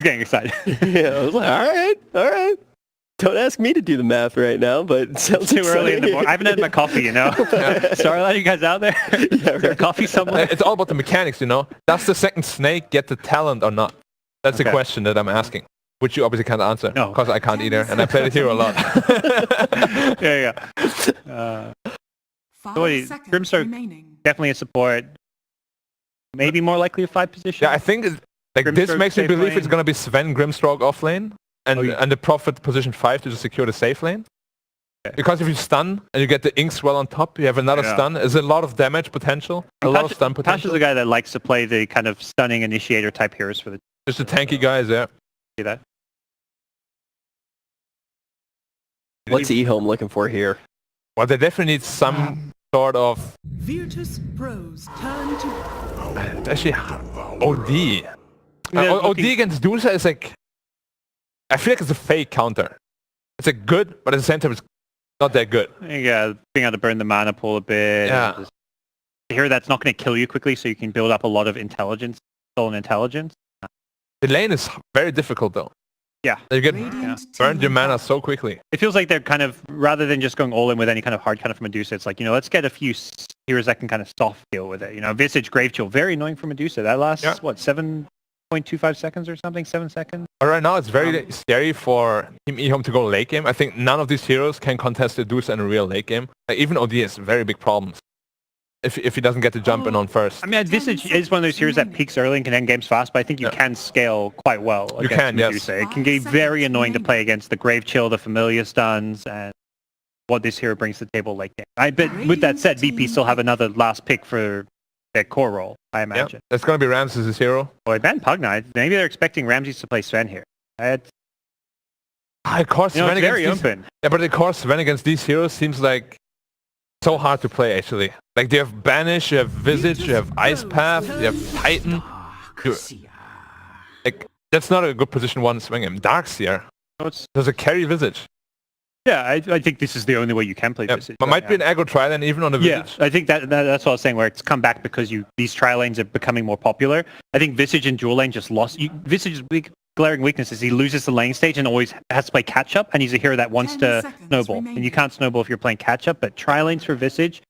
getting excited. Yeah, I was like, all right. Don't ask me to do the math right now, but it sounds too early in the morning. I haven't had my coffee, you know. Sorry, a lot of you guys out there. Yeah, Is there coffee somewhere? It's all about the mechanics, you know. Does the second snake get the talent or not? That's the question that I'm asking, which you obviously can't answer. No. Because I can't either, and I play the hero a lot. Yeah. Grimstar, definitely a support. Maybe more likely a 5 position. Yeah, I think this Grimstroke makes me safe believe lane. it's going to be Sven Grimstroke off lane, and the Prophet position 5 to just secure the safe lane. Okay. Because if you stun and you get the ink swell on top, you have another stun. There's a lot of damage potential, a lot of stun potential. Tasha's a guy that likes to play the kind of stunning initiator type heroes for the... Just the tanky guys, yeah. See that? What's EHOME looking for here? Well, they definitely need some sort of... Virtus Pros turn to... Actually, OD. OD against Dusa is like... I feel like it's a fake counter. It's like good, but at the same time, it's not that good. Yeah, being able to burn the mana pool a bit. Yeah. A hero that's not going to kill you quickly, so you can build up a lot of intelligence, stolen intelligence. The lane is very difficult, though. Yeah. You get burned your mana so quickly. It feels like they're kind of, rather than just going all in with any kind of hard counter from Medusa, it's like, you know, let's get a few heroes that can kind of soft deal with it. You know, Visage, Grave Chill, very annoying for Medusa. That lasts, what, 7.25 seconds or something? 7 seconds? But right now, it's very scary for Team EHOME to go late game. I think none of these heroes can contest Medusa in a real late game. Like, even OD has very big problems if he doesn't get the jump in on first. I mean, Visage is one of those heroes that peaks early and can end games fast, but I think you can scale quite well against Medusa. It can get very annoying to play against the Grave Chill, the Familiar Stuns, and what this hero brings to the table late game. I bet, with that said, VP still have another last pick for their core role, I imagine. Yeah, that's going to be Ramses' hero. Well, I banned Pugna. Maybe they're expecting Ramses to play Sven here. Of course, Sven it's very open. Yeah, but of course, Sven against these heroes seems like so hard to play, actually. Like, they have Banish, you have Visage, you have Ice Path, you have Titan. Like, that's not a good position one swing him. Darkseer. There's a carry Visage. Yeah, I think this is the only way you can play Visage. But might be an aggro tri-lane even on the Visage. Yeah, I think that's what I was saying, where it's come back because these tri-lanes are becoming more popular. I think Visage and dual lane just lost. Visage's big glaring weakness is he loses the lane stage and always has to play catch-up, and he's a hero that wants to snowball. And you can't snowball if you're playing catch-up, but tri-lanes for Visage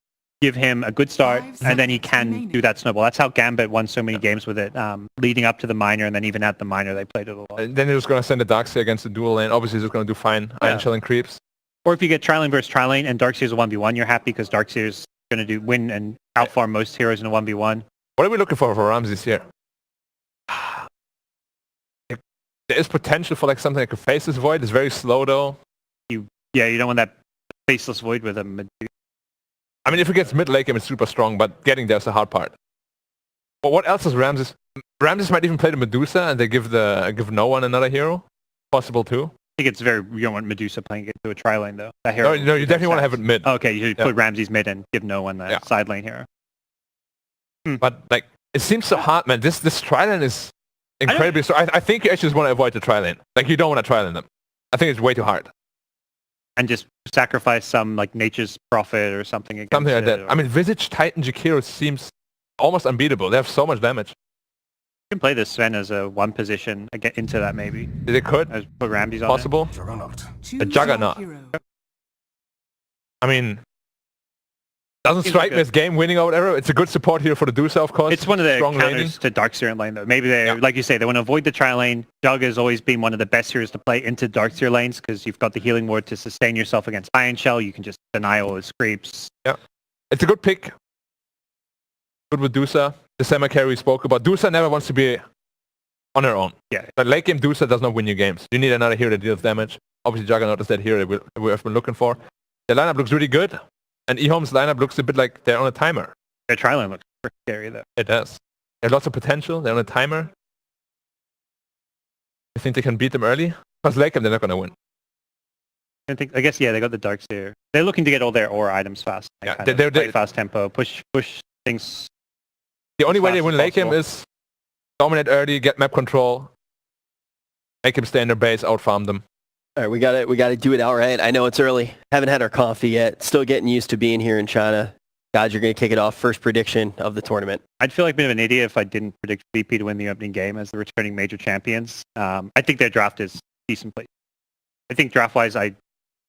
give him a good start, and then he can do that snowball. That's how Gambit won so many games with it, leading up to the minor, and then even at the minor they played it a lot. And then he was going to send the Darkseer against the dual lane. Obviously he's going to do fine. Iron Shell and creeps. Or if you get tri-lane versus tri-lane and Darkseer's a 1v1, you're happy because Darkseer's going to win and outfarm most heroes in a 1v1. What are we looking for Ramses here? There is potential for like something like a Faceless Void. It's very slow though. You don't want that Faceless Void with him. I mean, if it gets mid late game, it's super strong, but getting there's the hard part. But what else does Ramses? Ramses might even play the Medusa, and they give no one another hero. Possible too. I think it's you don't want Medusa playing into a tri-lane though. That hero no, you definitely want to have it mid. Okay, you put Ramses mid and give no one the side lane hero. But like, it seems so hard, man. This tri-lane is incredibly strong. I think you actually just want to avoid the tri-lane. Like, you don't want to tri-lane them. I think it's way too hard. And just sacrifice some like Nature's Prophet or something against something like that. I mean, Visage, Titan, Jakiro seems almost unbeatable. They have so much damage. You can play this Sven as a one position, get into that maybe. They could. Put Ramses on possible. A Juggernaut. I mean, doesn't strike me as game winning or whatever. It's a good support here for the Dusa, of course. It's one of the strong counters to Darkseer in lane though. Maybe they, like you say, they want to avoid the tri-lane. Jug has always been one of the best heroes to play into Darkseer lanes because you've got the healing ward to sustain yourself against Iron Shell. You can just deny all his creeps. Yeah, it's a good pick. Good with Dusa. The semi-carry we spoke about. Dusa never wants to be on her own. Yeah. But late game Dusa does not win you games. You need another hero that deals damage. Obviously Juggernaut is that hero that we have been looking for. The lineup looks really good. And EHOME's lineup looks a bit like they're on a timer. Their tri-lane looks pretty scary though. It does. They have lots of potential. They're on a timer. I think they can beat them early. Because late game they're not going to win. I guess, they got the Darkseer. They're looking to get all their aura items fast. They're play fast tempo, push things. The only way they win late game is dominate early, get map control, make them stay in their base, outfarm them. All right, we gotta do it outright. I know it's early. Haven't had our coffee yet. Still getting used to being here in China. God, you're going to kick it off. First prediction of the tournament. I'd feel like a bit of an idiot if I didn't predict VP to win the opening game as the returning major champions. I think their draft is decent play. I think draft-wise, I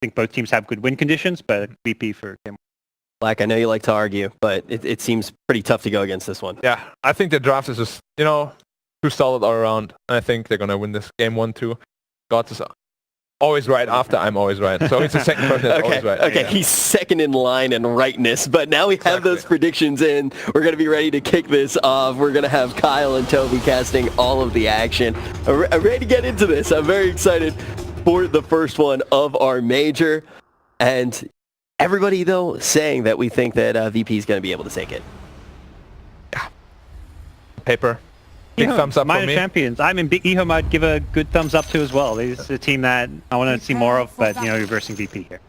think both teams have good win conditions, but VP for game. Black, I know you like to argue, but it seems pretty tough to go against this one. Yeah, I think the draft is just, too solid all around. I think they're going to win this game 1-2. God is always right after I'm always right. So he's the second person that's always right. Okay, he's second in line in rightness, but now we have those predictions in. We're going to be ready to kick this off. We're going to have Kyle and Toby casting all of the action. I'm ready to get into this. I'm very excited for the first one of our major. And everybody, though, saying that we think that VP is going to be able to take it. Yeah. Paper. Big thumbs up minor for me. champions. I'm in big EHOME. I'd give a good thumbs up to as well. This is a team that I want to see more of, but you're versing VP here.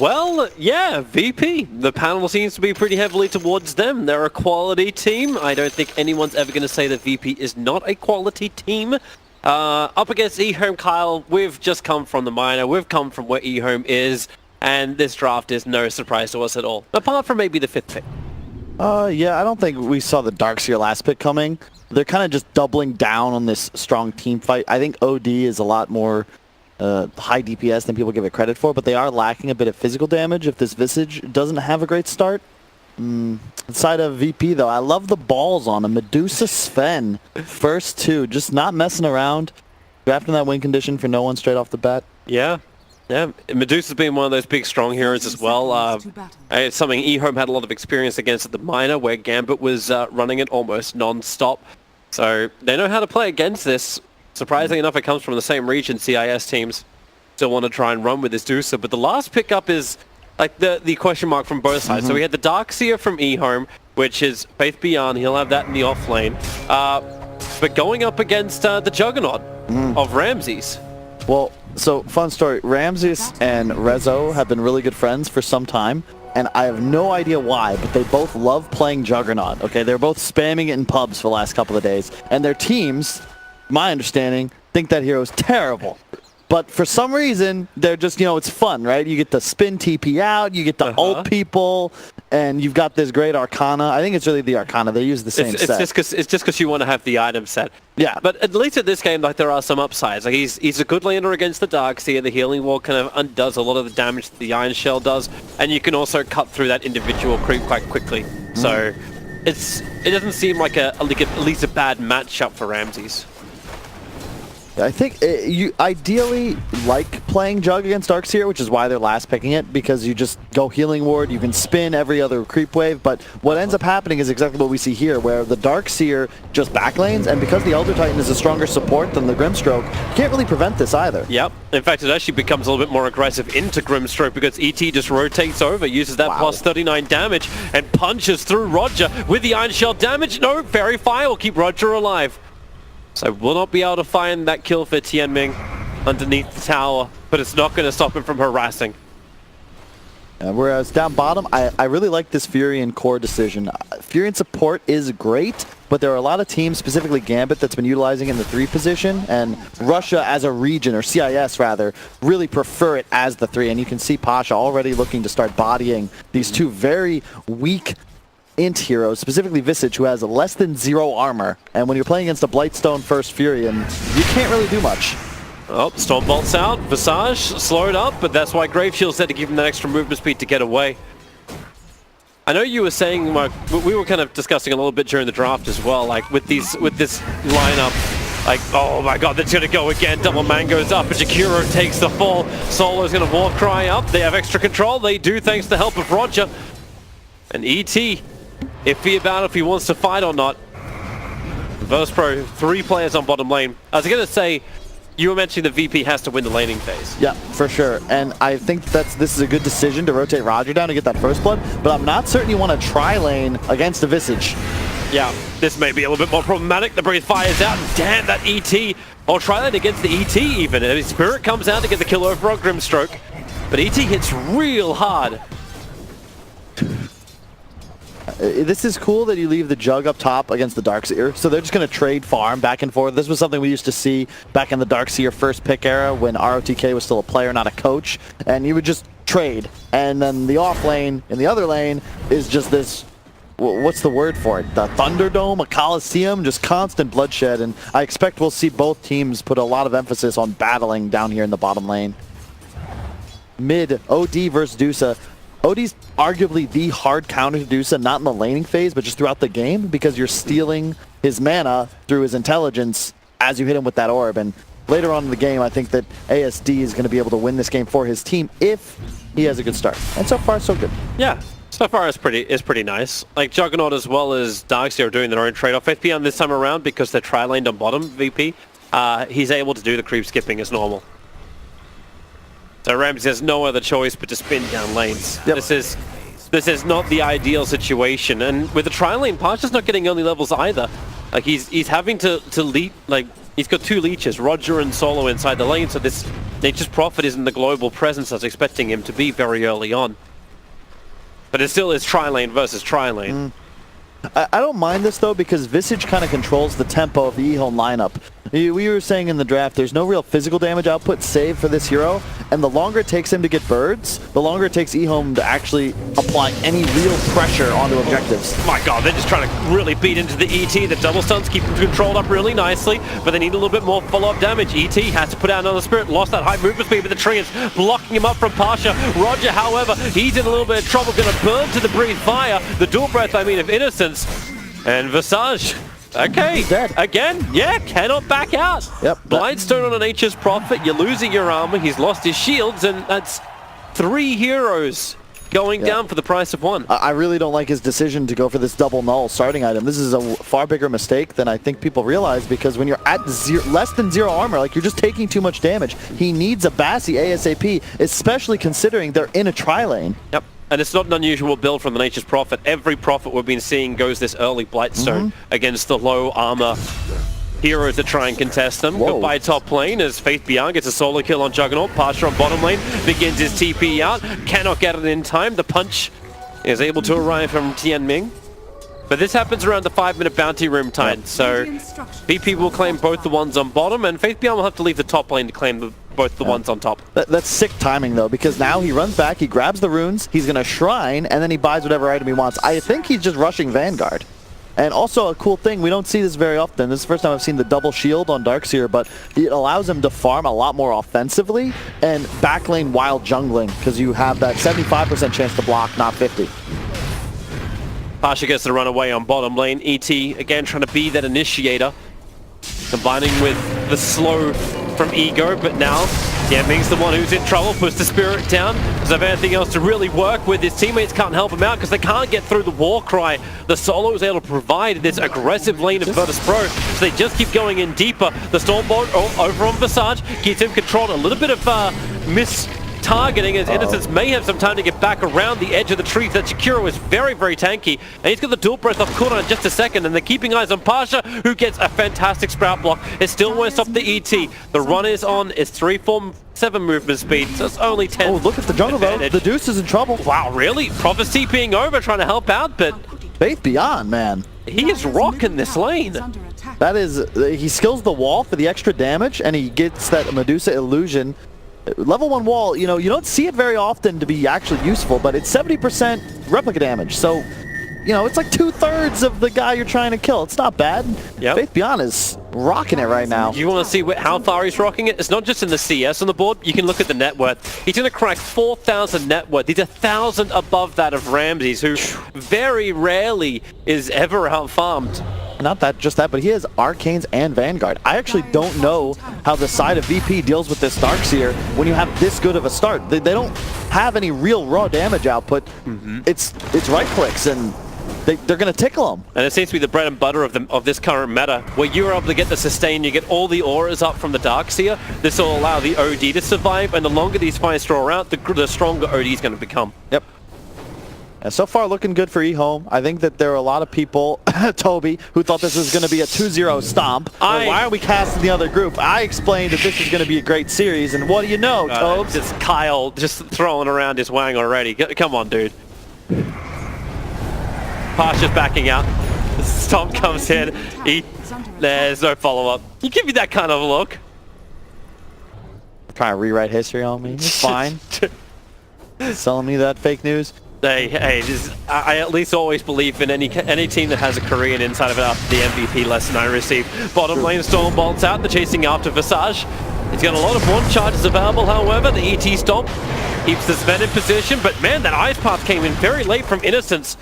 Well, yeah, VP. The panel seems to be pretty heavily towards them. They're a quality team. I don't think anyone's ever going to say that VP is not a quality team. Up against EHOME, Kyle, we've just come from the minor. We've come from where EHOME is, and this draft is no surprise to us at all, apart from maybe the 5th pick. Yeah, I don't think we saw the Darkseer last pick coming. They're kind of just doubling down on this strong team fight. I think OD is a lot more high DPS than people give it credit for, but they are lacking a bit of physical damage if this Visage doesn't have a great start. Inside of VP, though, I love the balls on him. Medusa Sven, first 2, just not messing around. Drafting that win condition for no one straight off the bat. Yeah. Yeah, Medusa's been one of those big, strong heroes as well. It's something EHOME had a lot of experience against at the minor, where Gambit was running it almost non-stop. So they know how to play against this. Surprisingly enough, it comes from the same region. CIS teams still want to try and run with this Dusa. But the last pickup is like the question mark from both sides. So we had the Darkseer from EHOME, which is Faith Beyond. He'll have that in the off lane. But going up against the Juggernaut of Ramses. Well, so fun story. Ramses and Rezo have been really good friends for some time, and I have no idea why, but they both love playing Juggernaut. Okay, they're both spamming it in pubs for the last couple of days, and their teams, my understanding, think that hero is terrible. But for some reason, they're just, it's fun, right? You get to spin TP out, you get to ult people, and you've got this great Arcana. I think it's really the Arcana. They use the same set. It's just because you want to have the item set. Yeah. But at least at this game, like, there are some upsides. Like, he's a good laner against the Darkseer. The healing wall kind of undoes a lot of the damage that the Iron Shell does, and you can also cut through that individual creep quite quickly. So it doesn't seem like at least a bad matchup for Ramses. I think you ideally like playing Jug against Darkseer, which is why they're last picking it, because you just go Healing Ward, you can spin every other creep wave, but what ends up happening is exactly what we see here, where the Darkseer just backlanes, and because the Elder Titan is a stronger support than the Grimstroke, you can't really prevent this either. Yep. In fact, it actually becomes a little bit more aggressive into Grimstroke because ET just rotates over, uses that plus 39 damage, and punches through Roger with the Iron Shell damage. No, Fairy Fire will keep Roger alive. So we'll not be able to find that kill for Tianming underneath the tower, but it's not going to stop him from harassing. Whereas down bottom, I really like this Furion core decision. Furion support is great, but there are a lot of teams, specifically Gambit, that's been utilizing it in the 3 position, and Russia as a region, or CIS rather, really prefer it as the 3, and you can see Pasha already looking to start bodying these 2 very weak int heroes, specifically Visage, who has less than 0 armor, and when you're playing against a Blightstone first Furion, you can't really do much. Oh, Stormbolt's out. Visage slowed up, but that's why Graveshield's there to give him that extra movement speed to get away. I know you were saying, Mark, we were kind of discussing a little bit during the draft as well, like with this lineup, like, oh my god, that's going to go again. Double Mango's up, but Jakiro takes the fall. Solo's going to Warcry up. They have extra control. They do, thanks to the help of Roger. And ET, iffy about if he wants to fight or not. Verspro, 3 players on bottom lane. I was going to say, you were mentioning the VP has to win the laning phase. Yeah, for sure. And I think this is a good decision to rotate Roger down to get that first blood, but I'm not certain you want to tri-lane against a Visage. Yeah, this may be a little bit more problematic. The Breathe Fire's out, and damn, that ET. I'll try that against the ET even. And Spirit comes out to get the kill over on Grimstroke, but ET hits real hard. This is cool that you leave the Jug up top against the Darkseer. So they're just going to trade farm back and forth. This was something we used to see back in the Darkseer first pick era when ROTK was still a player, not a coach. And you would just trade. And then the off lane in the other lane is just this, what's the word for it? The Thunderdome, a Coliseum, just constant bloodshed. And I expect we'll see both teams put a lot of emphasis on battling down here in the bottom lane. Mid, OD versus Dusa. OD's arguably the hard counter to Dusa, not in the laning phase, but just throughout the game, because you're stealing his mana through his intelligence as you hit him with that orb. And later on in the game, I think that ASD is going to be able to win this game for his team if he has a good start. And so far, so good. Yeah. So far, it's pretty nice. Like, Juggernaut as well as Darkseer are doing their own trade-off. FPM this time around, because they're tri-laned on bottom, VP, he's able to do the creep skipping as normal. So Ramsey has no other choice but to spin down lanes. Yep. This is not the ideal situation, and with the tri-lane, Pasha's not getting early levels either. Like he's having to lead, like he's got 2 leeches, Roger and Solo inside the lane, so this Nature's Prophet isn't the global presence I was expecting him to be very early on. But it still is tri-lane versus tri-lane. I don't mind this though, because Visage kind of controls the tempo of the EHOME lineup. We were saying in the draft, there's no real physical damage output save for this hero, and the longer it takes him to get birds, the longer it takes EHOME to actually apply any real pressure onto objectives. My god, they're just trying to really beat into the ET. The double stuns keep him controlled up really nicely, but they need a little bit more follow-up damage. ET has to put out another spirit, lost that high movement speed, but the tree is blocking him up from Pasha. Roger, however, he's in a little bit of trouble, going to burn to the breathe fire. The dual breath, I mean, of Innocence. And Visage, okay, dead. Again, yeah, cannot back out. Yep. Blindstone on a Nature's Prophet, you're losing your armor, he's lost his shields, and that's 3 heroes going down for the price of 1. I really don't like his decision to go for this double null starting item. This is a far bigger mistake than I think people realize, because when you're at less than 0 armor, like, you're just taking too much damage. He needs a Bassi ASAP, especially considering they're in a tri-lane. Yep. And it's not an unusual build from the Nature's Prophet. Every Prophet we've been seeing goes this early Blightstone against the low armor heroes that try and contest them. Whoa. Goodbye top lane as Faith Beyond gets a solo kill on Juggernaut. Pasha on bottom lane begins his TP out. Cannot get it in time. The punch is able to arrive from Tianming. But this happens around the 5-minute bounty room time. So VP will claim both the ones on bottom, and Faith Beyond will have to leave the top lane to claim both the ones on top. That's sick timing though, because now he runs back, he grabs the runes, he's going to shrine, and then he buys whatever item he wants. I think he's just rushing Vanguard. And also a cool thing, we don't see this very often. This is the first time I've seen the double shield on Darkseer, but it allows him to farm a lot more offensively and backlane while jungling, because you have that 75% chance to block, not 50. Pasha gets the run away on bottom lane. ET again trying to be that initiator, combining with the slow from Ego, but now Tianming's the one who's in trouble, puts the spirit down. Does have anything else to really work with? His teammates can't help him out because they can't get through the war cry. The solo is able to provide this aggressive lane of Virtus Pro, so they just keep going in deeper. The Stormbolt over on Visage keeps him controlled. A little bit of targeting as Innocence may have some time to get back around the edge of the tree. That Chikuro is very, very tanky, and he's got the dual breath off cooldown in just a second, and they're keeping eyes on Pasha, who gets a fantastic sprout block. It still won't stop the ET. The run is on. It's 347 movement speed, so it's only 10. Oh, look at the jungle though. The Deuce is in trouble. Wow, really? Prophecy being over, trying to help out, but Faith Beyond, man. He is rocking this lane. That is, he skills the wall for the extra damage, and he gets that Medusa illusion. Level 1 wall, you know, you don't see it very often to be actually useful, but it's 70% replica damage. So, you know, it's like 2/3 of the guy you're trying to kill. It's not bad. Yep. Faith Beyond is rocking it right now. You want to see how far he's rocking it? It's not just in the CS on the board. You can look at the net worth. He's going to crack 4,000 net worth. He's 1,000 above that of Ramses, who very rarely is ever out-farmed. Not that, just that, but he has Arcanes and Vanguard. I actually don't know how the side of VP deals with this Darkseer when you have this good of a start. They don't have any real raw damage output. It's right clicks, and they're going to tickle him. And it seems to be the bread and butter of this current meta, where you're able to get the sustain, you get all the auras up from the Darkseer. This will allow the OD to survive, and the longer these fights draw out, the stronger OD is going to become. Yep. And so far looking good for EHOME. I think that there are a lot of people, Toby, who thought this was going to be a 2-0 stomp. Why are we casting the other group? I explained that this is going to be a great series, and what do you know, Tobes? Just Kyle just throwing around his wang already. Come on, dude. Pasha's backing out. Stomp comes in. There's no follow-up. You give me that kind of look. Trying to rewrite history on me. It's fine. Selling me that fake news. Hey, I at least always believe in any team that has a Korean inside of it after the MVP lesson I received. Bottom lane, Storm bolts out. They're chasing after Visage. He's got a lot of one charges available, however. The ET Stomp keeps the Sven in position, but man, that Ice Path came in very late from Innocence.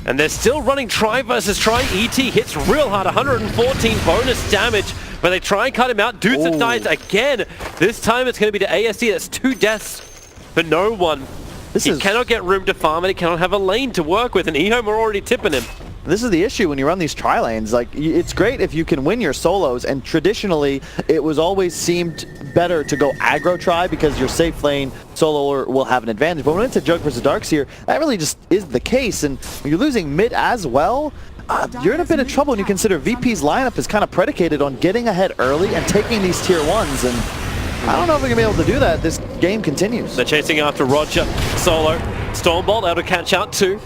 And they're still running try versus try. ET hits real hard, 114 bonus damage, but they try and cut him out. Dudes dies again. This time it's going to be to ASD. That's 2 deaths for no one. He cannot get room to farm, and he cannot have a lane to work with, and EHOME are already tipping him. This is the issue when you run these tri lanes. Like, it's great if you can win your solos, and traditionally it was always seemed better to go aggro try because your safe lane soloer will have an advantage. But when it's a Jug versus Darkseer, that really just is the case, and when you're losing mid as well, you're in a bit of trouble when you consider VP's lineup is kind of predicated on getting ahead early and taking these tier 1s, and I don't know if we're going to be able to do that. This game continues. They're chasing after Roger. Solo. Stormbolt able to catch out too.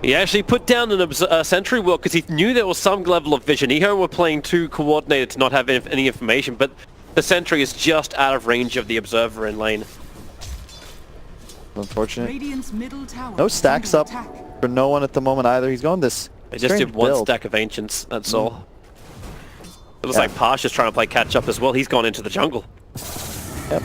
He actually put down a sentry wall because he knew there was some level of vision. EHOME were playing too coordinated to not have any information, but the sentry is just out of range of the observer in lane. Unfortunate. Middle tower No stacks up for no one at the moment either. He's going this They just did one build. stack of Ancients, that's all. It looks like Pasha's trying to play catch up as well. He's gone into the jungle. Yep.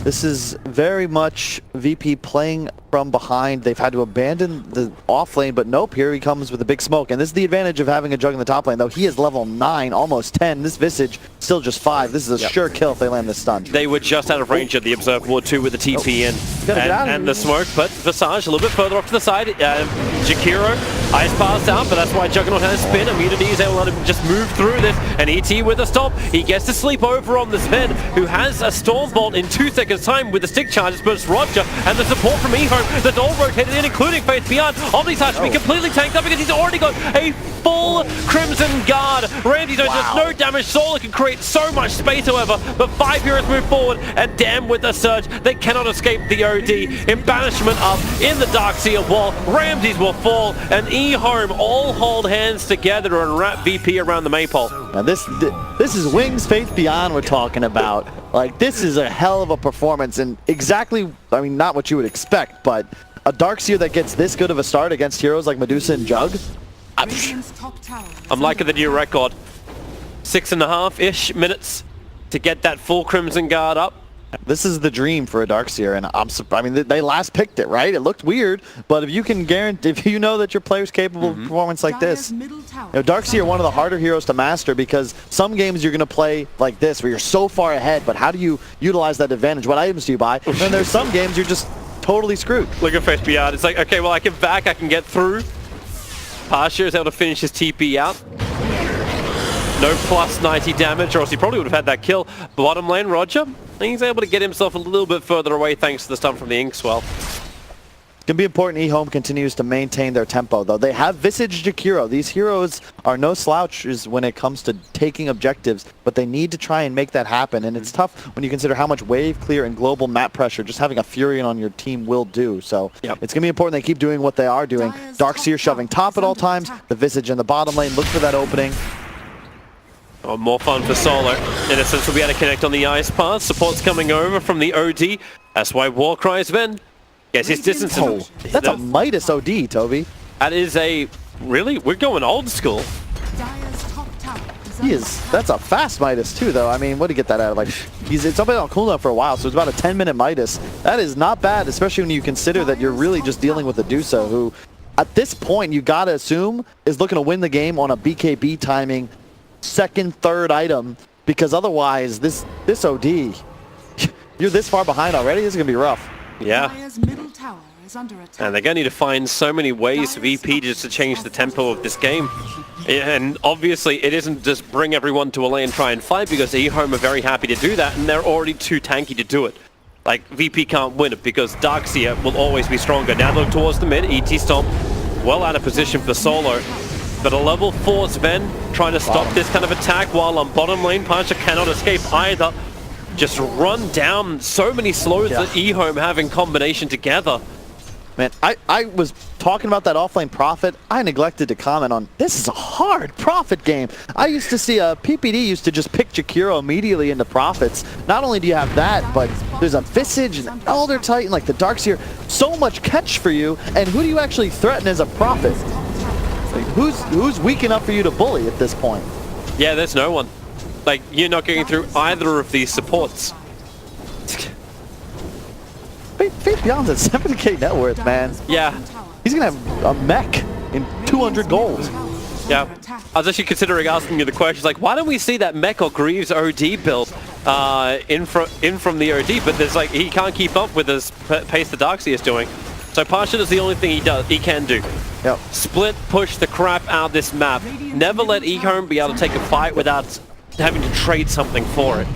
This is very much VP playing from behind. They've had to abandon the off lane, but nope, here he comes with a big smoke. And this is the advantage of having a Jug in the top lane, though. He is level 9, almost 10. This Visage, still just 5. This is a sure kill if they land this stun. They were just out of range of the Observer Ward 2 with the TP in and the smoke, but Visage a little bit further off to the side. Jakiro, Ice Pass out, but that's why Juggernaut has spin. Immunity is able to just move through this, and ET with a stop. He gets to sleep over on the Sven, who has a Storm Bolt in 2 seconds time with the stick charges, but it's Roger and the support from EHOME that's all rotated in, including Faith Beyond. Omnislash to be completely tanked up because he's already got a full Crimson Guard. Ramsey's just no damage. Solar can create so much space, however, but 5 heroes move forward, and damn with the surge, they cannot escape the OD. In banishment up in the Darkseer wall, Ramses will fall, and EHOME all hold hands together and wrap VP around the maypole. Now this is Wings Faith Beyond we're talking about. Like, this is a hell of a performance, and exactly, I mean, not what you would expect, but a Darkseer that gets this good of a start against heroes like Medusa and Jug. I'm liking the new record. 6.5-ish minutes to get that full Crimson Guard up. This is the dream for a Darkseer, and I mean, they last picked it, right? It looked weird, but if you can guarantee, if you know that your player's capable of performance like this, Darkseer are one of the harder heroes to master because some games you're going to play like this where you're so far ahead, but how do you utilize that advantage? What items do you buy? And then there's some games you're just totally screwed. Look at Face Beyond. It's like, okay, well, I can back, I can get through. Pasha is able to finish his TP out. No plus 90 damage, or else he probably would have had that kill. Bottom lane, Roger, he's able to get himself a little bit further away thanks to the stun from the Inkswell. It's going to be important EHOME continues to maintain their tempo, though. They have Visage Jakiro. These heroes are no slouches when it comes to taking objectives, but they need to try and make that happen, and it's tough when you consider how much wave clear and global map pressure just having a Furion on your team will do. So it's going to be important they keep doing what they are doing. Darkseer shoving top at all times, the Visage in the bottom lane, look for that opening. Oh, more fun for Solo. Innocence will be able to connect on the Ice Path. Support's coming over from the OD. That's why Warcry Sven gets his distance. That's a Midas OD, Toby. That is a... Really? We're going old school. That's a fast Midas too, though. I mean, what do you get that out of? Like, it's been on cooldown for a while, so it's about a 10-minute Midas. That is not bad, especially when you consider that you're really just dealing with a Dusa who, at this point, you gotta assume is looking to win the game on a BKB timing second, third item, because otherwise this OD, you're this far behind already. This is gonna be rough. Yeah. And they're going to need to find so many ways for VP just to change the tempo of this game. And obviously it isn't just bring everyone to a lane and try and fight, because EHOME are very happy to do that, and they're already too tanky to do it. Like, VP can't win it because Darkseer will always be stronger. Now look towards the mid, ET Stomp, well out of position for Solo. But a level 4 Sven trying to stop this kind of attack, while on bottom lane, Pasha cannot escape either. Just run down so many slows that EHOME have in combination together. Man, I was talking about that offlane Prophet, I neglected to comment on, this is a hard Prophet game. I used to see PPD used to just pick Jakiro immediately into Prophets. Not only do you have that, but there's a Visage and an Elder Titan, like the Darkseer. So much catch for you, and who do you actually threaten as a Prophet? Like, who's weak enough for you to bully at this point? Yeah, there's no one. Like, you're not getting through either of these supports. Faith Beyond's at 70k net worth, man. Yeah. He's gonna have a mech in 200 gold. Yeah. I was actually considering asking you the question, like, why don't we see that mech or Greaves OD build in from the OD? But there's like, he can't keep up with his pace the Darkseer is doing. So Pasha is the only thing he can do. Yep. Split, push the crap out of this map. Never let EHOME be able to take a fight without having to trade something for it.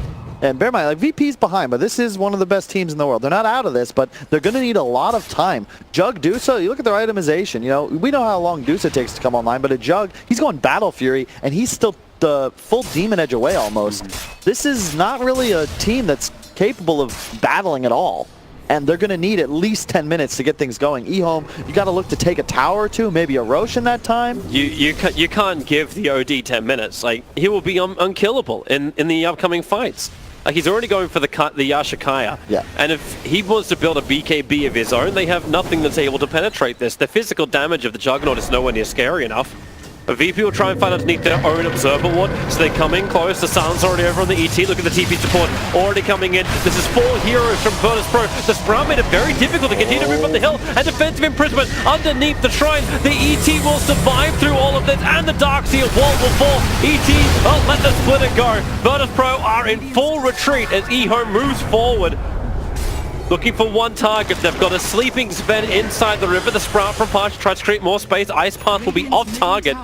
And bear in mind, like, VP's behind, but this is one of the best teams in the world. They're not out of this, but they're going to need a lot of time. Jug Dusa, you look at their itemization. You know, we know how long Dusa takes to come online, but a Jug, he's going Battle Fury, and he's still the full Demon Edge away almost. This is not really a team that's capable of battling at all. And they're going to need at least 10 minutes to get things going. EHOME, you got to look to take a tower or two, maybe a Roche in that time. You can't give the OD 10 minutes. Like, he will be unkillable in the upcoming fights. Like, he's already going for the Yashikaya. Yeah. And if he wants to build a BKB of his own, they have nothing that's able to penetrate this. The physical damage of the Juggernaut is nowhere near scary enough. A VP will try and find underneath their own Observer Ward, so they come in close. The Sun's already over on the ET. Look at the TP support already coming in. This is 4 heroes from Virtus.pro. The Sprout made it very difficult to continue to move up the hill, and defensive imprisonment underneath the shrine. The ET will survive through all of this, and the Darkseer wall will fall. ET, oh, let the splitter go. Virtus.pro are in full retreat as EHOME moves forward. Looking for one target. They've got a sleeping Sven inside the river. The Sprout from Parch tries to create more space. Ice Path will be off target.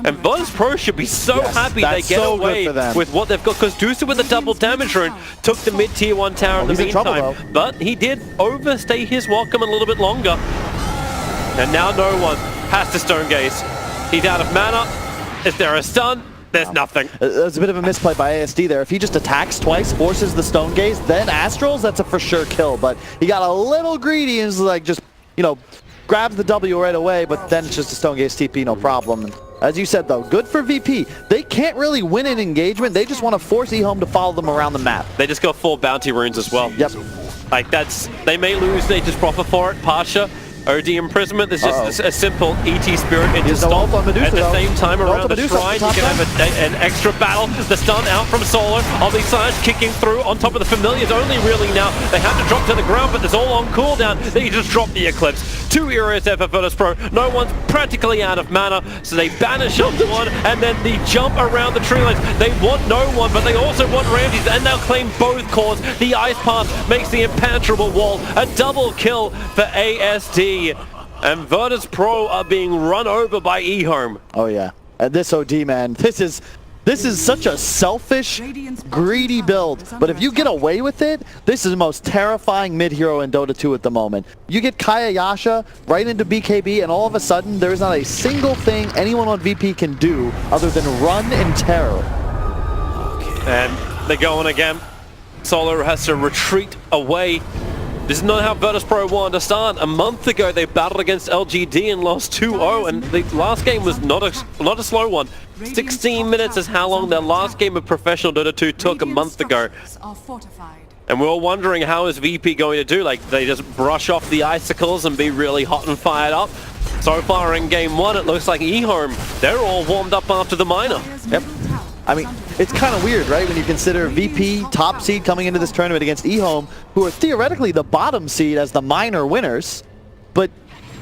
And Virtus.pro should be so happy they get away with what they've got, because Dusa with a double damage rune took the mid-tier 1 tower in the meantime. But he did overstay his welcome a little bit longer. And now no one has to Stone Gaze. He's out of mana. Is there a stun? There's nothing. There's a bit of a misplay by ASD there. If he just attacks twice, forces the Stone Gaze, then Astrals, that's a for sure kill. But he got a little greedy and is like just, you know, grabs the W right away, but then it's just a Stone Gaze TP, no problem. As you said though, good for VP. They can't really win an engagement. They just want to force EHOME to follow them around the map. They just got 4 bounty runes as well. Yep. Like, that's, they may lose, they just profit for it. Pasha, OD imprisonment, there's just a simple ET spirit into stop. At the same time around the shrine, you can have an extra battle. The stun out from Solo. Oblivious kicking through on top of the familiars only really now. They have to drop to the ground, but there's all on cooldown. They just drop the Eclipse. 2 heroes there for Virtus.pro. No one's practically out of mana, so they banish up one, and then the jump around the tree lines. They want no one, but they also want Ramses, and they'll claim both cores. The Ice Path makes the impenetrable wall. A double kill for ASD. And Virtus.pro are being run over by EHOME. Oh yeah, and this OD, man, this is such a selfish, greedy build. But if you get away with it, this is the most terrifying mid-hero in Dota 2 at the moment. You get Kaya Yasha right into BKB, and all of a sudden, there is not a single thing anyone on VP can do other than run in terror. And they're going again. Solo has to retreat away. This is not how Virtus.pro wanted to start. A month ago, they battled against LGD and lost 2-0, and the last game was not a slow one. 16 minutes is how long their last game of professional Dota 2 took a month ago. And we're all wondering, how is VP going to do? Like, they just brush off the icicles and be really hot and fired up? So far in game 1, it looks like EHOME, they're all warmed up after the minor. Yep. I mean, it's kind of weird, right, when you consider VP top seed coming into this tournament against EHOME, who are theoretically the bottom seed as the minor winners. But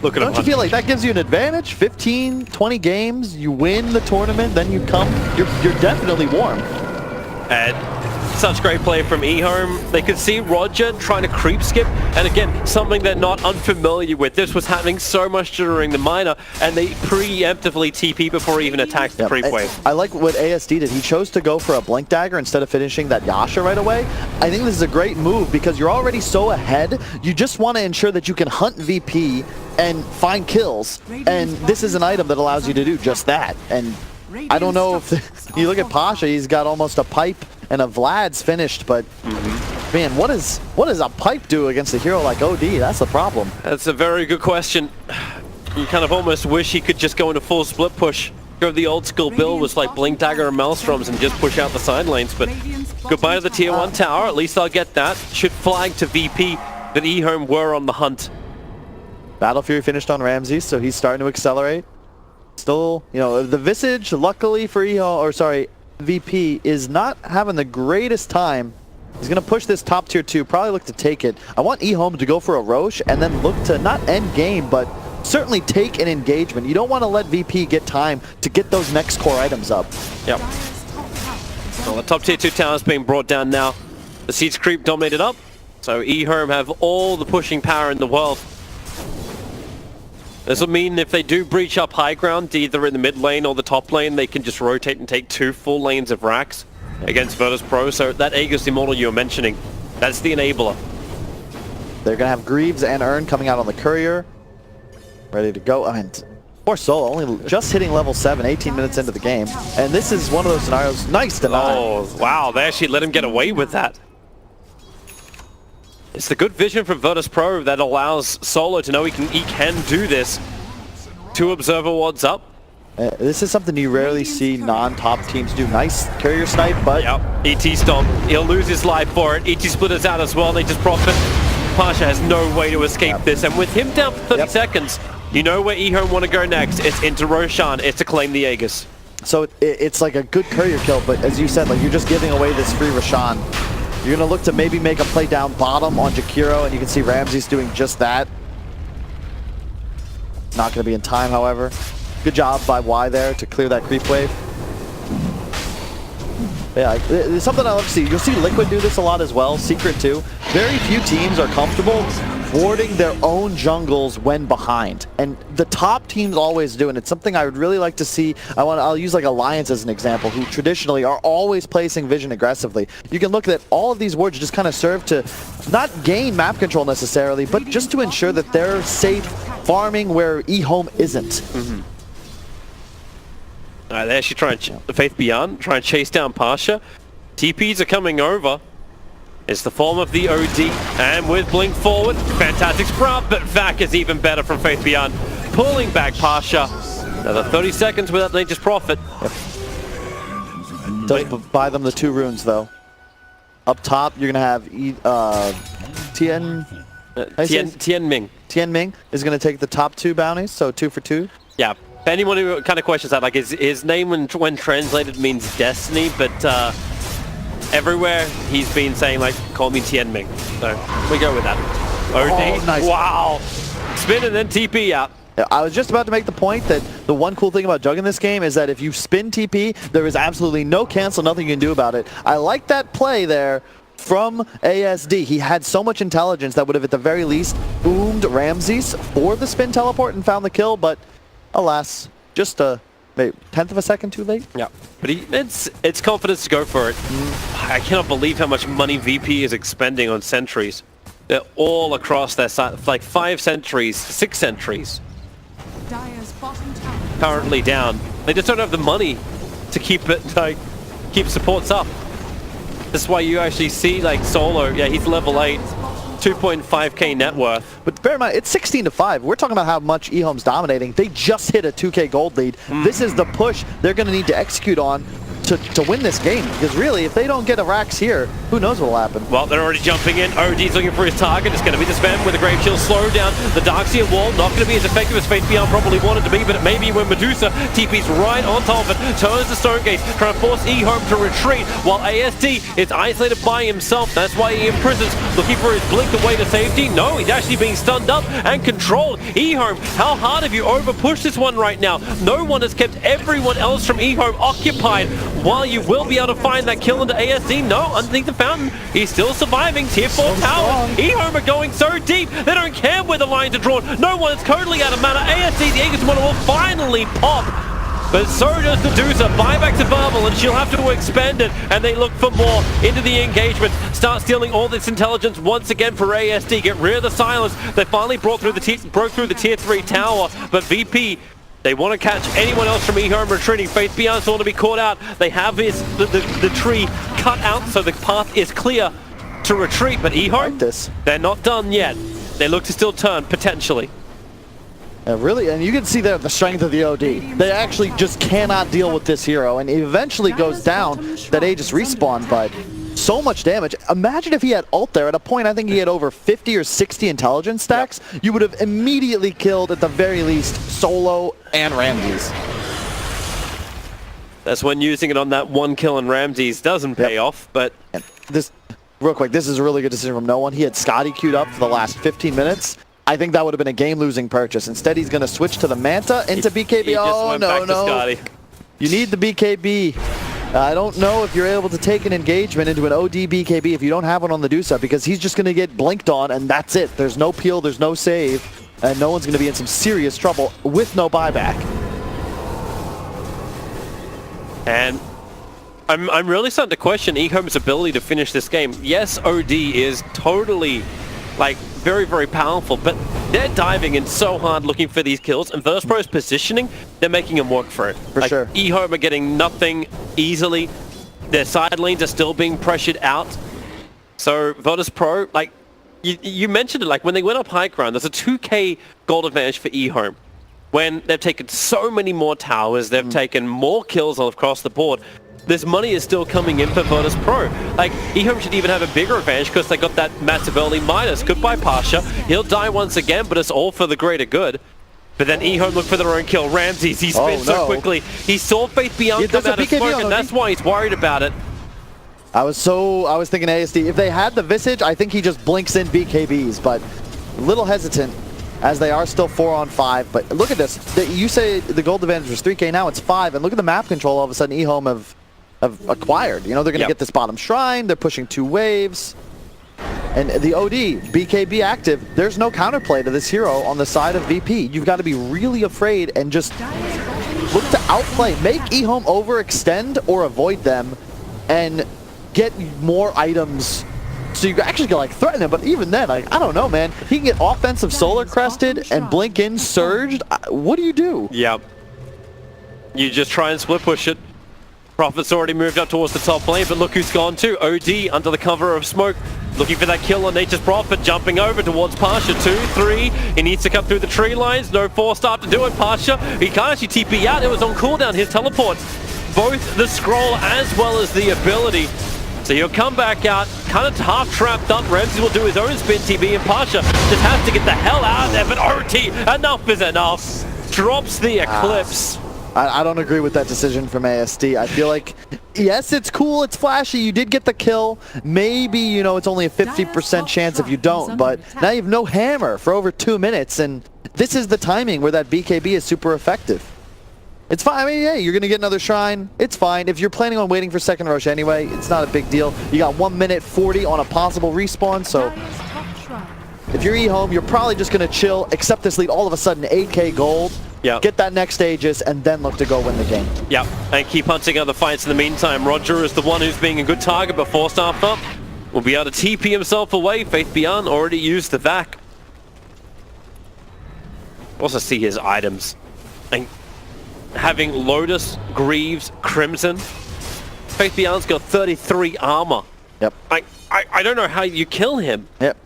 don't you feel like that gives you an advantage? 15, 20 games, you win the tournament, then you come, you're definitely warm. And such great play from EHOME. They could see Roger trying to creep skip, and again, something they're not unfamiliar with. This was happening so much during the minor, and they preemptively TP before he even attacks the creep wave. I like what ASD did. He chose to go for a Blink Dagger instead of finishing that Yasha right away. I think this is a great move because you're already so ahead. You just want to ensure that you can hunt VP and find kills, and this is an item that allows you to do just that. And I don't know if you look at Pasha, he's got almost a pipe and a Vlad's finished, but man, what does a pipe do against a hero like OD? That's the problem. That's a very good question. You kind of almost wish he could just go into full split push. Go the old school build was like Blink Dagger and Maelstroms and just push out the side lanes, but goodbye to the tier 1 tower. At least I'll get that. Should flag to VP that EHOME were on the hunt. Battle Fury finished on Ramses, so he's starting to accelerate. Still, you know, the Visage, luckily for VP, is not having the greatest time. He's going to push this top tier 2, probably look to take it. I want EHOME to go for a Roche and then look to not end game, but certainly take an engagement. You don't want to let VP get time to get those next core items up. Yep. Well, the top tier 2 tower is being brought down now. The Siege creep dominated up, so EHOME have all the pushing power in the world. This will mean if they do breach up high ground, either in the mid lane or the top lane, they can just rotate and take 2 full lanes of racks against Virtus.pro. So that Aegis Immortal you were mentioning, that's the enabler. They're going to have Greaves and Urn coming out on the Courier. Ready to go. I mean, poor Solo, only just hitting level 7, 18 minutes into the game. And this is one of those scenarios. Nice deny. Oh, wow. They actually let him get away with that. It's the good vision from Virtus.pro that allows Solo to know he can do this. 2 Observer wards up. This is something you rarely see non-top teams do. Nice Courier snipe, but... Yep, ET stomp. He'll lose his life for it. ET splitters out as well. They just profit. Pasha has no way to escape this. And with him down for 30 seconds, you know where EHOME want to go next. It's into Roshan. It's to claim the Aegis. So it's like a good Courier kill, but as you said, like you're just giving away this free Roshan. You're going to look to maybe make a play down bottom on Jakiro, and you can see Ramses doing just that. Not going to be in time, however. Good job by Y there to clear that creep wave. Yeah, it's something I love to see. You'll see Liquid do this a lot as well, Secret too. Very few teams are comfortable warding their own jungles when behind, and the top teams always do, and it's something I would really like to see. I'll use like Alliance as an example, who traditionally are always placing vision aggressively. You can look at all of these wards just kind of serve to not gain map control necessarily, but just to ensure that they're safe farming where EHOME isn't. Alright, they actually try and Faith Beyond, try and chase down Pasha. TPs are coming over. It's the form of the OD, and with Blink forward, fantastic sprout, but Vac is even better from Faith Beyond, pulling back Pasha. Another 30 seconds without Nature's Prophet. Does buy them the 2 runes though. Up top, you're gonna have Tian Ming. Tian Ming is gonna take the top 2 bounties, so 2 for 2. Yeah. Anyone who kind of questions that, like his name when translated means destiny, but everywhere he's been saying like, call me Tian Ming. So we go with that. OD. Oh, nice. Wow. Spin and then TP out. I was just about to make the point that the one cool thing about Jug in this game is that if you spin TP, there is absolutely no cancel, nothing you can do about it. I like that play there from ASD. He had so much intelligence that would have at the very least boomed Ramses for the spin teleport and found the kill, but alas, just a maybe 1/10 of a second too late. Yeah, but it's confidence to go for it. I cannot believe how much money VP is expending on sentries. They're all across their side, like 5 sentries, 6 sentries. Dire's bottom tower Currently down. They just don't have the money to keep it, like, keep supports up. That's why you actually see like Solo. Yeah, he's level 8. 2.5k net worth. But bear in mind, it's 16-5. We're talking about how much EHOME's dominating. They just hit a 2k gold lead. This is the push they're going to need to execute on to win this game. Because really, if they don't get a Rax here, who knows what will happen. Well, they're already jumping in. OD's looking for his target. It's going to be the spam with the Grave Shield slow down. The Darkseer wall not going to be as effective as Faith Beyond probably wanted to be, but it may be when Medusa TP's right on top of it, turns the Stone Gate, trying to force EHOME to retreat, while ASD is isolated by himself. That's why he imprisons, looking for his blink away to safety. No, he's actually being stunned up and controlled. EHOME, how hard have you over-pushed this one right now? No one has kept everyone else from EHOME occupied, while you will be able to find that kill into ASD. No, underneath the fountain, he's still surviving. Tier 4 tower. EHOME are going so deep, they don't care where the lines are drawn. No one is totally out of mana. ASD, the Aegis one will finally pop. But so does Medusa. Buyback to Bubble, and she'll have to expend it. And they look for more into the engagement. Start stealing all this intelligence once again for ASD. Get rid of the silence. They finally broke through the tier 3 tower. But VP, they want to catch anyone else from EHOME retreating. Faith Beyond still want to be caught out. They have the tree cut out so the path is clear to retreat. But EHOME, Like this. they're not done yet. They look to still turn, potentially. Really, and you can see there the strength of the OD. They actually just cannot deal with this hero, and he eventually goes down. That Aegis respawn, but so much damage. Imagine if he had ult there. At a point, I think he had over 50 or 60 intelligence stacks. Yep. You would have immediately killed, at the very least, Solo and Ramses. That's when using it on that one kill on Ramses doesn't pay off, but... And this, real quick, this is a really good decision from no one. He had Scotty queued up for the last 15 minutes. I think that would have been a game-losing purchase. Instead, he's going to switch to the Manta into BKB. He just went back to Scotty. You need the BKB. I don't know if you're able to take an engagement into an OD BKB if you don't have one on the Dusa, because he's just going to get blinked on, and that's it. There's no peel, there's no save, and no one's going to be in some serious trouble with no buyback. And I'm really starting to question EHOME's ability to finish this game. Yes, OD is totally, like, very, very powerful, but they're diving in so hard looking for these kills, and Virtus.pro's positioning, they're making them work for it. For sure. EHOME are getting nothing easily. Their side lanes are still being pressured out. So Virtus.pro, like, you mentioned it, like, when they went up high ground, there's a 2k gold advantage for EHOME. When they've taken so many more towers, they've taken more kills all across the board. This money is still coming in for Virtus.pro. Like, EHOME should even have a bigger advantage because they got that massive early minus. Goodbye, Pasha. He'll die once again, but it's all for the greater good. But then EHOME look for their own kill. Ramses, he spins so quickly. He saw Faith Beyond come out of smoke, and that's why he's worried about it. I was thinking ASD. If they had the Visage, I think he just blinks in BKBs, but a little hesitant as they are still 4 on 5. But look at this. You say the gold advantage was 3k, now it's 5, and look at the map control all of a sudden EHOME have acquired. You know, they're going to get this bottom shrine, they're pushing 2 waves. And the OD, BKB active, there's no counterplay to this hero on the side of VP. You've got to be really afraid and just look to outplay. Make EHOME overextend or avoid them and get more items so you actually can, like, threaten him. But even then, like, I don't know, man. He can get offensive solar crested and blink in surged. What do you do? Yep. You just try and split push it. Prophet's already moved up towards the top lane, but look who's gone too. OD under the cover of smoke, looking for that kill on Nature's Prophet, jumping over towards Pasha. 2, 3, he needs to cut through the tree lines. No force start to do it. Pasha, he can't actually TP out. It was on cooldown, his teleport. Both the scroll as well as the ability. So he'll come back out, kind of half trapped up. Ramses will do his own spin TB, and Pasha just has to get the hell out of there. But OT, enough is enough. Drops the Eclipse. I don't agree with that decision from ASD. I feel like, yes, it's cool, it's flashy, you did get the kill. Maybe, you know, it's only a 50% chance if you don't, but now you have no hammer for over 2 minutes, and this is the timing where that BKB is super effective. It's fine. I mean, yeah, you're going to get another shrine. It's fine. If you're planning on waiting for second rush anyway, it's not a big deal. You got 1 minute 40 on a possible respawn, so if you're EHOME, you're probably just going to chill, accept this lead, all of a sudden 8k gold. Yep. Get that next Aegis, and then look to go win the game. Yep, and keep hunting other fights in the meantime. Roger is the one who's being a good target, but forced up will be able to TP himself away. Faith Beyond already used the vac. Also see his items. And having Lotus, Greaves, Crimson. Faith Beyond's got 33 armor. Yep. I don't know how you kill him. Yep.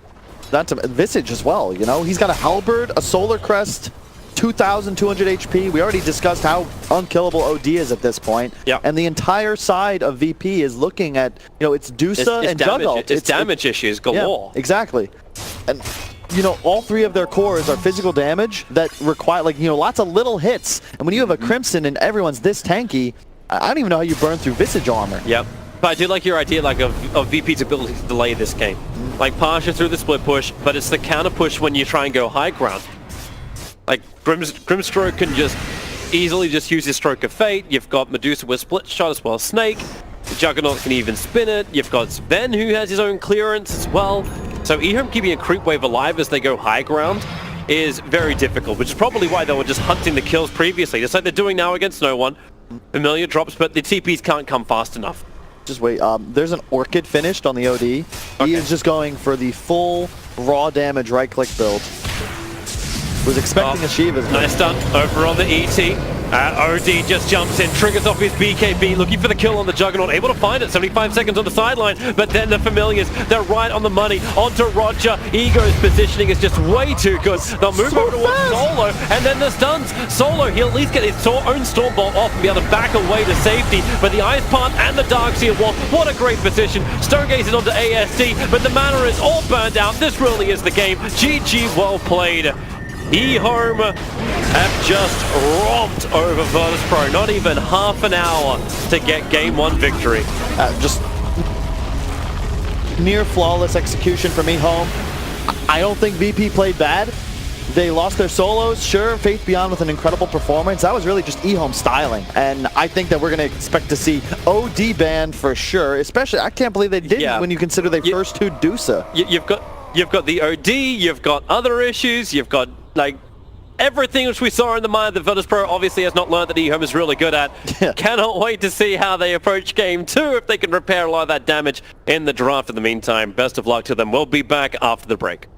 That's a Visage as well, you know? He's got a Halberd, a Solar Crest, 2,200 HP. We already discussed how unkillable OD is at this point. Yeah. And the entire side of VP is looking at, you know, it's Dusa and Juggle. It's damage issues galore. Yeah, exactly. And, you know, all 3 of their cores are physical damage that require, like, you know, lots of little hits. And when you have a Crimson and everyone's this tanky, I don't even know how you burn through Visage armor. Yep. But I do like your idea, like, of VP's ability to delay this game. Like, Pasha through the split push, but it's the counter push when you try and go high ground. Like, Grimstroke can just easily just use his Stroke of Fate. You've got Medusa with Split Shot as well as Snake. Juggernaut can even spin it. You've got Sven who has his own clearance as well. So EHOME keeping a creep wave alive as they go high ground is very difficult, which is probably why they were just hunting the kills previously, just like they're doing now against no one. Familiar drops, but the TPs can't come fast enough. Just wait, there's an Orchid finished on the OD. Okay. He is just going for the full raw damage right-click build. Was expecting a Shiva's. Nice stun over on the ET. OD just jumps in, triggers off his BKB, looking for the kill on the Juggernaut, able to find it, 75 seconds on the sideline, but then the Familiars, they're right on the money, onto Roger. Ego's positioning is just way too good. They'll move over towards Solo, and then the stuns. Solo, he'll at least get his own Stormbolt off and be able to back away to safety, but the Ice Plant and the Darkseer wall, what a great position. Stonegaze is onto ASD, but the mana is all burned out. This really is the game. GG, well played. EHOME have just romped over Virtus.pro. Not even half an hour to get game 1 victory. Just near flawless execution from EHOME. I don't think VP played bad. They lost their solos, sure, Faith Beyond with an incredible performance. That was really just EHOME styling. And I think that we're going to expect to see OD banned for sure. Especially, I can't believe they didn't when you consider their first 2 Dusa. You've got the OD, you've got other issues, you've got like everything which we saw in the mind that Virtus.pro obviously has not learned that EHOME is really good at. Cannot wait to see how they approach game 2, if they can repair a lot of that damage in the draft. In the meantime, best of luck to them. We'll be back after the break.